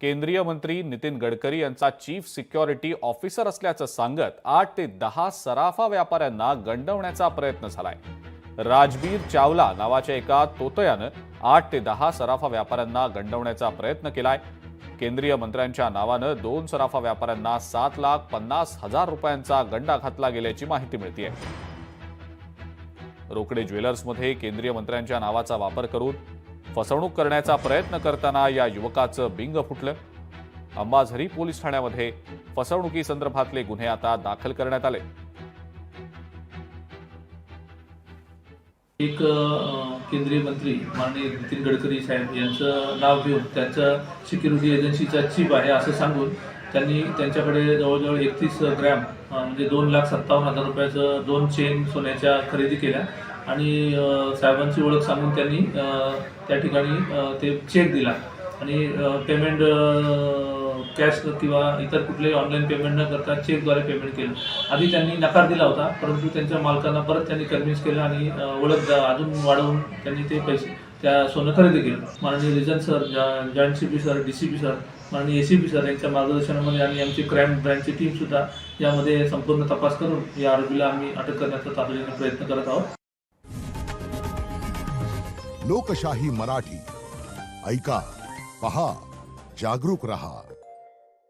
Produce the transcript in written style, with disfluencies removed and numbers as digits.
केंद्रीय मंत्री नितीन गडकरी यांचा चीफ सिक्युरिटी ऑफिसर असल्याचं सांगत 8 ते 10 सराफा व्यापाऱ्यांना गंडवण्याचा प्रयत्न झालाय। राजबीर चावला नावाच्या एका तोतयानं 8 ते 10 सराफा व्यापाऱ्यांना गंडवण्याचा प्रयत्न केलाय। केंद्रीय मंत्र्यांच्या नावानं 2 सराफा व्यापाऱ्यांना 7,50,000 रुपयांचा गंडा घातला गेल्याची माहिती मिळतेय। रोकडे ज्वेलर्समध्ये केंद्रीय मंत्र्यांच्या नावाचा वापर करून फसवणूक करण्याचा प्रयत्न करताना या युवकाचं बिंग फुटलं। अंबाझरी पोलीस ठाण्यामध्ये फसवणुकीसंदर्भातले गुन्हे आता दाखल करण्यात आले। एक केंद्रीय मंत्री माननीय नितीन गडकरी साहेब यांचं नाव घेऊन त्यांचं सिक्युरिटी एजन्सीचा चीफ आहे असं सांगून त्यांनी त्यांच्याकडे जवळजवळ 31 ग्रॅम म्हणजे 2,57,000 रुपयाचं 2 चेन सोन्याच्या खरेदी केल्या आणि साहेबांची ओळख सांगून त्यांनी त्या ठिकाणी ते चेक दिला आणि पेमेंट कॅश किंवा इतर कुठलेही ऑनलाईन पेमेंट न करता चेकद्वारे पेमेंट केलं। आधी त्यांनी नकार दिला होता, परंतु त्यांच्या मालकांना परत त्यांनी कन्व्हिन्स केलं आणि ओळख अजून वाढवून त्यांनी ते पैसे त्या सोनं खरेदी केलं। माननीय region sir, joint CP sir, DCP sir, माननीय एसीपी सर यांच्या मार्गदर्शनामध्ये आणि आमची क्राईम ब्रँचची टीम सुद्धा यामध्ये संपूर्ण तपास करून या आरोपीला आम्ही अटक करण्याचा तातडीने प्रयत्न करत आहोत। लोकशाही मराठी ऐका, पहा, जागरूक रहा।